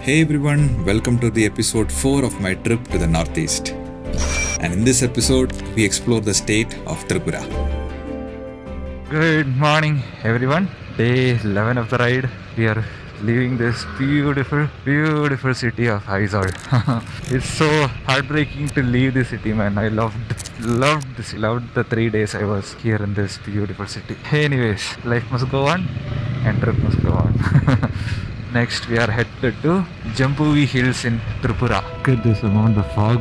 Hey everyone, welcome to the episode 4 of my trip to the Northeast. And in this episode, we explore the state of Tripura. Good morning everyone. Day 11 of the ride. We are leaving this beautiful city of Aizawl. It's so heartbreaking to leave this city, man. I loved the 3 days I was here in this beautiful city. Anyways, life must go on and trip must go on. Next we are headed to Jampuii Hills in Tripura. Look at this amount of fog.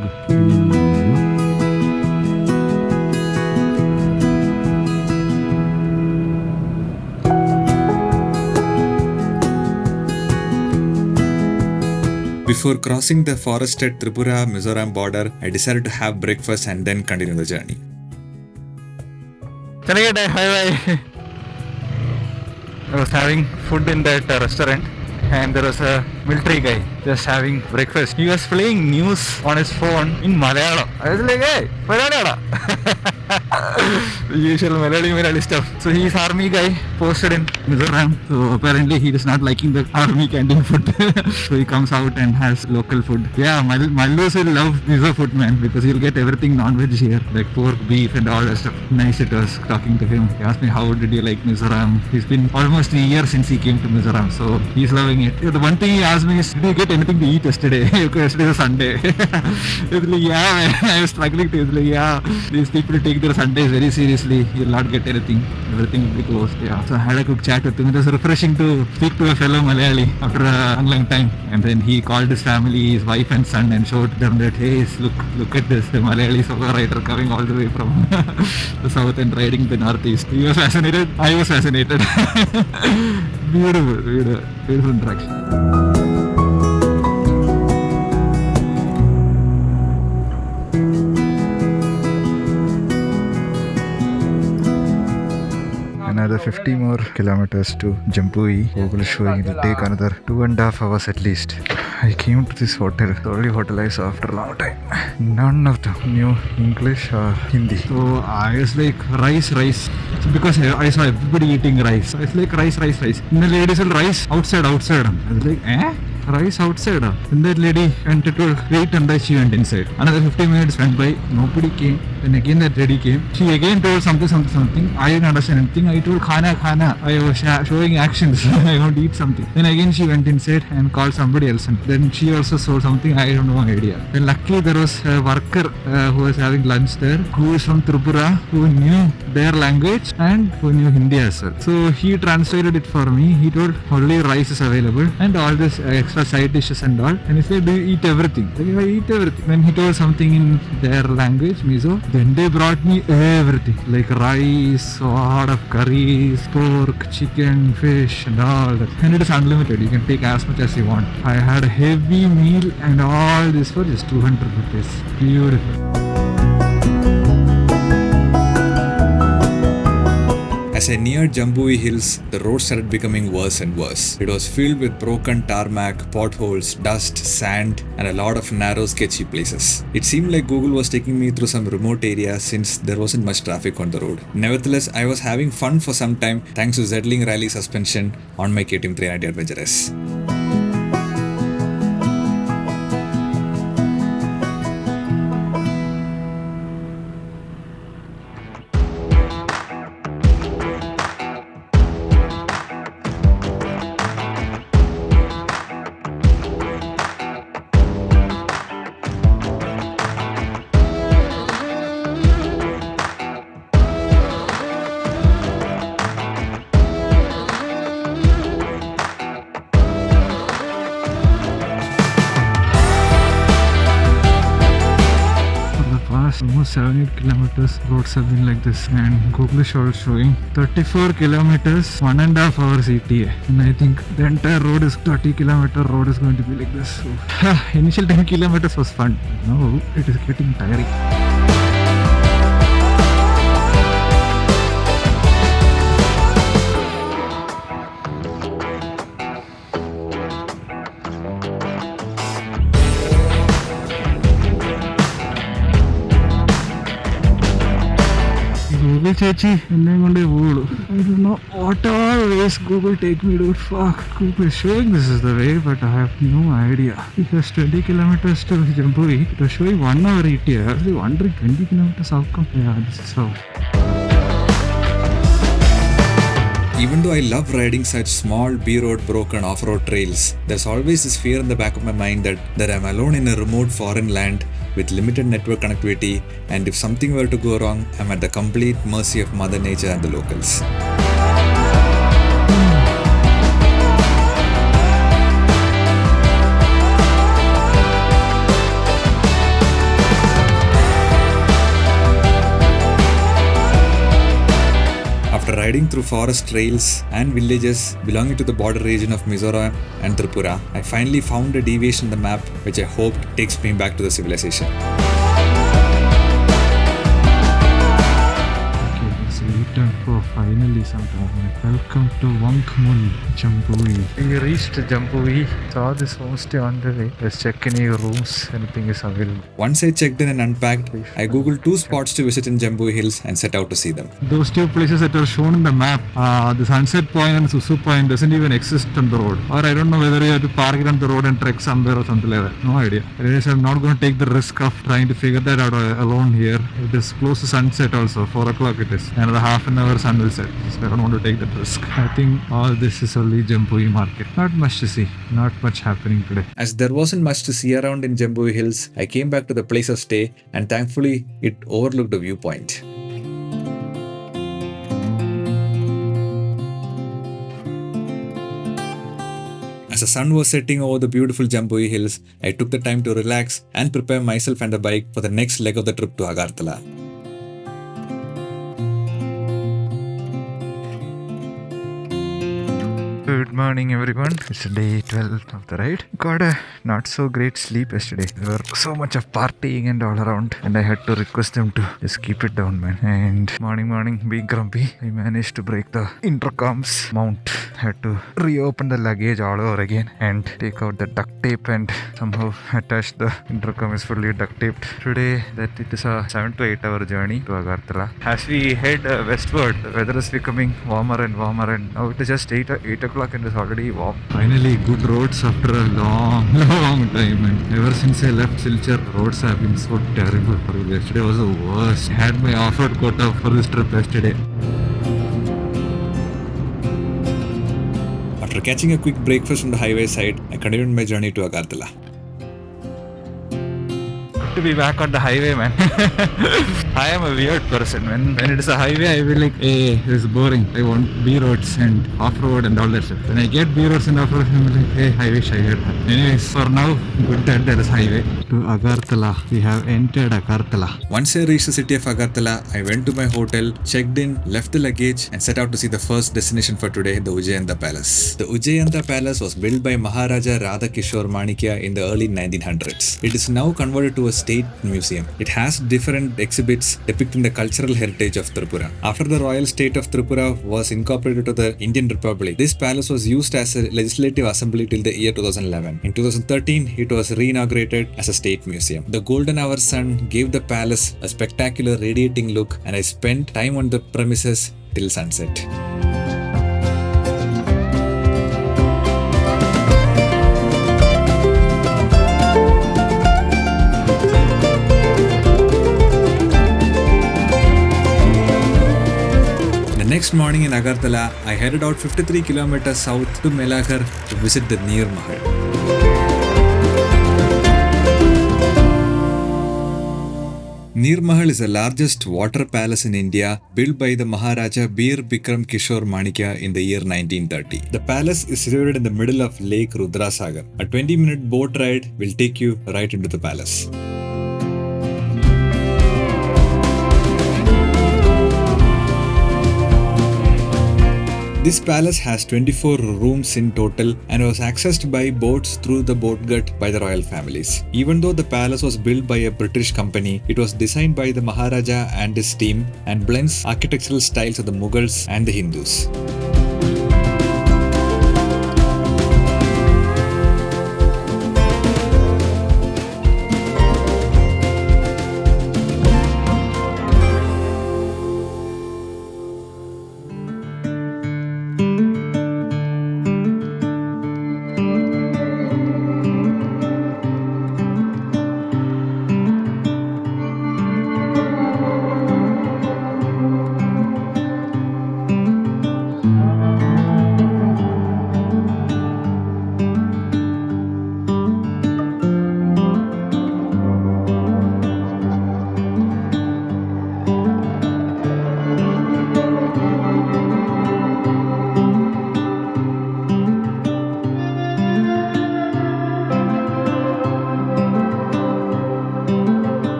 Before crossing the forested Tripura-Mizoram border, I decided to have breakfast and then continue the journey. Bye. I was having food in that restaurant and there was a military guy just having breakfast. He was playing news on his phone in Malayalam. I was like, hey, Malayalam. The usual Malayali stuff. So he's army guy posted in Mizoram. So apparently he is not liking the army canteen food. So he comes out and has local food. Yeah, Malus will love Mizo food, man, because he'll get everything non-veg here, like pork, beef and all that stuff. Nice it was talking to him. He asked me, how did you like Mizoram? It's been almost a year since he came to Mizoram, so he's loving it. The one thing he asked me is, did you get anything to eat yesterday? Yesterday was Sunday. He was like, yeah, man. I was struggling to. He was like, yeah, these people take their Sundays very seriously. You'll not get anything. Everything will be closed. Yeah. So I had a quick chat with him. It was refreshing to speak to a fellow Malayali after a long time. And then he called his family, his wife and son, and showed them that, hey, look at this, the Malayali solo rider coming all the way from the south and riding the northeast. He was fascinated. I was fascinated. Beautiful interaction. Another 50 more kilometers to Jampuii. Google is showing it will take another 2.5 hours at least. I came to this hotel, the only hotel I saw after a long time. None of them knew English or Hindi. So I was like, rice. So because I saw everybody eating rice. So I was like, rice. And the lady said, rice outside. I was like, rice outside. And that lady went to wait and then she went inside. Another 50 minutes went by, nobody came. Then again that lady came. She again told something. I didn't understand anything. I told khana. I was showing actions. I want to eat something. Then again she went inside and called somebody else. And then she also saw something. I don't know idea. Then luckily there was a worker who was having lunch there, who is from Tripura, who knew their language and who knew Hindi as well. So he translated it for me. He told only rice is available and all this extra side dishes and all. And he said, do you eat everything? I eat everything. Then he told something in their language, Mizo. Then they brought me everything, like rice, a lot of curries, pork, chicken, fish and all that. And it is unlimited. You can take as much as you want. I had a heavy meal and all this for just 200 rupees. Beautiful. As I neared Jampuii Hills, the road started becoming worse and worse. It was filled with broken tarmac, potholes, dust, sand, and a lot of narrow, sketchy places. It seemed like Google was taking me through some remote area since there wasn't much traffic on the road. Nevertheless, I was having fun for some time thanks to Zedling Rally suspension on my KTM 390 Adventure S. Almost 7-8 kilometers roads have been like this, and Google is showing 34 kilometers 1.5 hours ETA, and I think the entire road is 30-kilometer road is going to be like this. So, initial 10 kilometers was fun. Now it is getting tiring. ചേച്ചി എന്നെയും കൊണ്ടേ പോകുള്ളൂ. I don't know what all ways Google take me, dude. Fuck. Google is showing this is the way, but I have no idea. It has 20 kilometers to Jampuii. It was showing 1 hour ETA. I was wondering 20 kilometers how come? Yeah, this is how. Even though I love riding such small B-road broken off-road trails, there's always this fear in the back of my mind that I'm alone in a remote foreign land with limited network connectivity, and if something were to go wrong, I'm at the complete mercy of Mother Nature and the locals. After riding through forest trails and villages belonging to the border region of Mizoram and Tripura, I finally found a deviation in the map which I hoped takes me back to the civilization. Finally sometime. Welcome to Wangmul, Jampuii. We reached Jampuii, saw this homestay on the way. Let's check any rooms, anything is available. Once I checked in and unpacked, I googled 2 spots to visit in Jampuii Hills and set out to see them. Those 2 places that are shown in the map, the Sunset Point and Susu Point doesn't even exist on the road. Or I don't know whether you have to park it on the road and trek somewhere or something like that. No idea. Anyways, I'm not going to take the risk of trying to figure that out alone here. It is close to sunset also, 4 o'clock it is. Another half an hour sun will set. So I don't want to take that risk. I think all this is only Jampuii market. Not much to see. Not much happening today. As there wasn't much to see around in Jampuii Hills, I came back to the place of stay and thankfully it overlooked a viewpoint. As the sun was setting over the beautiful Jampuii Hills, I took the time to relax and prepare myself and the bike for the next leg of the trip to Agartala. Good morning everyone. It's day 12 of the ride. Got a not so great sleep yesterday. There were so much of partying and all around, and I had to request them to just keep it down, man. And morning being grumpy, I managed to break the intercom's mount. Had to reopen the luggage all over again and take out the duct tape and somehow attach the intercom is fully duct taped. Today that it is a 7 to 8 hour journey to Agartala. As we head westward, the weather is becoming warmer and now it is just 8 o'clock and it's already warm. Finally good roads after a long time, and ever since I left Silchar, roads have been so terrible. Yesterday was the worst. I had my off-road quota for this trip yesterday. After catching a quick breakfast from the highway side, I continued my journey to Agartala. To be back on the highway, man. I am a weird person. When it is a highway, I will like, hey, this is boring. I want B roads and off-road and all that stuff. When I get B roads and off-road, I'm like, hey, I wish I had that. Anyways, for now, good that there is highway. To Agartala. We have entered Agartala. Once I reached the city of Agartala, I went to my hotel, checked in, left the luggage, and set out to see the first destination for today, the Ujjayanta Palace. The Ujjayanta Palace was built by Maharaja Radhakishore Manikya in the early 1900s. It is now converted to a state museum. It has different exhibits depicting the cultural heritage of Tripura. After the royal state of Tripura was incorporated to the Indian Republic, this palace was used as a legislative assembly till the year 2011. In 2013, it was re-inaugurated as a state museum. The golden hour sun gave the palace a spectacular radiating look, and I spent time on the premises till sunset. Next morning in Agartala, I headed out 53 kilometers south to Melaghar to visit the Neer Mahal. Neer Mahal is the largest water palace in India, built by the Maharaja Bir Bikram Kishore Manikya in the year 1930. The palace is situated in the middle of Lake Rudrasagar. A 20-minute boat ride will take you right into the palace. This palace has 24 rooms in total and was accessed by boats through the boatgut by the royal families. Even though the palace was built by a British company, it was designed by the Maharaja and his team and blends architectural styles of the Mughals and the Hindus.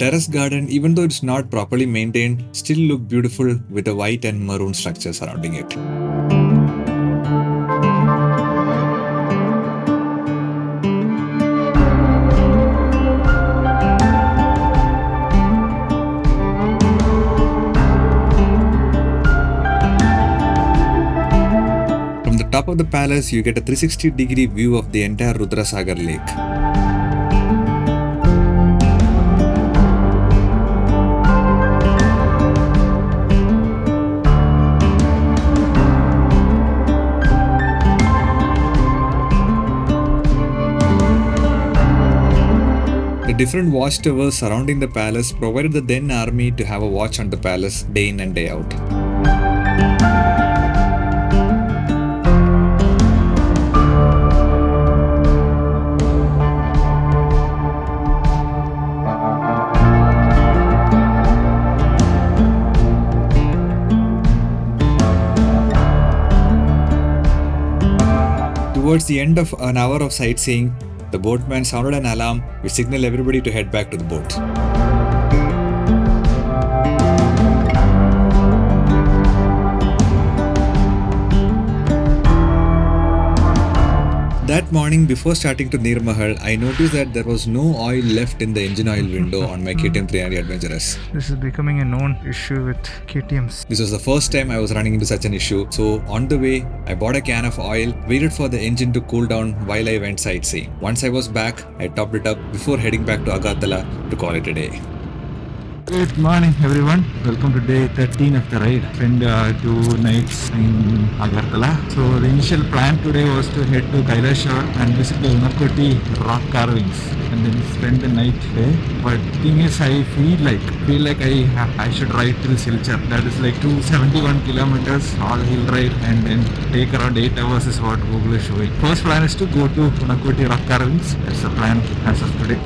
terrace garden, even though it's not properly maintained, still look beautiful with the white and maroon structure surrounding it. From the top of the palace, you get a 360-degree view of the entire Rudrasagar lake. The different watchtowers surrounding the palace provided the then army to have a watch on the palace day in and day out. Towards the end of an hour of sightseeing, the boatman sounded an alarm which signaled everybody to head back to the boat. That morning, before starting to Neer Mahal, I noticed that there was no oil left in the engine oil window on my KTM 390 Adventurous. This is becoming a known issue with KTMs. This was the first time I was running into such an issue, so on the way, I bought a can of oil, waited for the engine to cool down while I went sightseeing. Once I was back, I topped it up before heading back to Agartala to call it a day. Good morning, everyone. Welcome to day 13 of the ride. Spend 2 nights in Agartala. So the initial plan today was to head to Kailashwar and visit the Unakoti rock carvings and then spend the night there. But thing is, I feel like I should ride till Silchar. That is like 271 kilometers all hill ride and then take around 8 hours is what Google is showing. First plan is to go to Unakoti rock carvings. That's the plan as of today.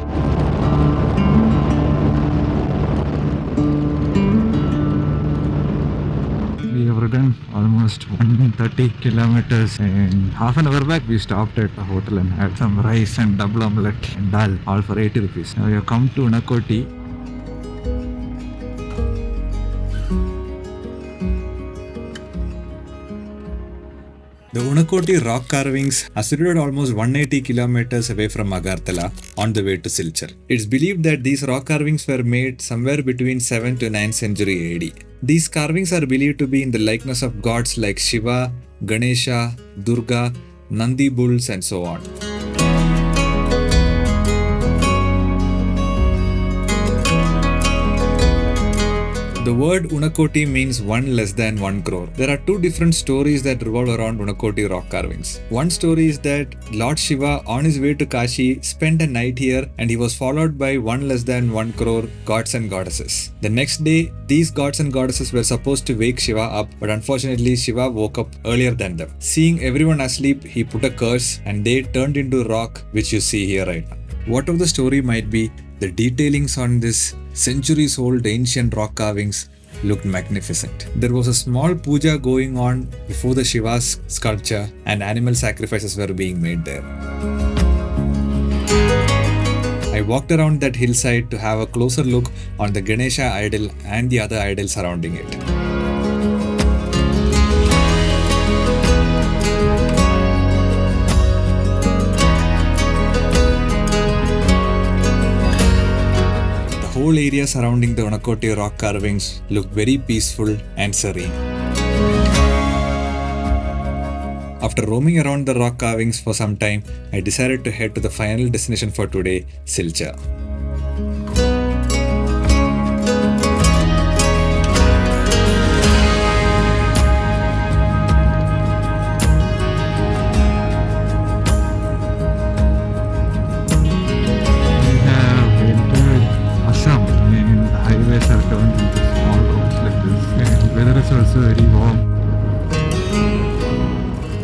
We have ridden almost 130 kilometers and half an hour back we stopped at a hotel and had some rice and double omelette and dal, all for 80 rupees. Now we have come to Unakoti. The Unakoti rock carvings are situated almost 180 kilometers away from Agartala on the way to Silchar. It's believed that these rock carvings were made somewhere between 7th to 9th century AD. These carvings are believed to be in the likeness of gods like Shiva, Ganesha, Durga, Nandi bulls and so on. The word Unakoti means one less than 1 crore. There are 2 different stories that revolve around Unakoti rock carvings. One story is that Lord Shiva, on his way to Kashi, spent a night here and he was followed by 1 less than 1 crore gods and goddesses. The next day, these gods and goddesses were supposed to wake Shiva up, but unfortunately Shiva woke up earlier than them. Seeing everyone asleep, he put a curse and they turned into rock, which you see here right now. Whatever the story might be, the detailings on this centuries-old ancient rock carvings looked magnificent. There was a small puja going on before the Shiva's sculpture and animal sacrifices were being made there. I walked around that hillside to have a closer look on the Ganesha idol and the other idols surrounding it. The whole area surrounding the Unakoti rock carvings looked very peaceful and serene. After roaming around the rock carvings for some time, I decided to head to the final destination for today, Silchar.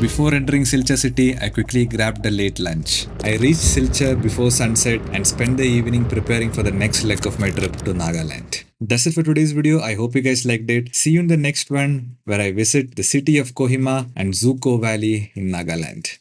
Before entering Silchar city, I quickly grabbed a late lunch. I reached Silchar before sunset and spent the evening preparing for the next leg of my trip to Nagaland. That's it for today's video. I hope you guys liked it. See you in the next one where I visit the city of Kohima and Zuko Valley in Nagaland.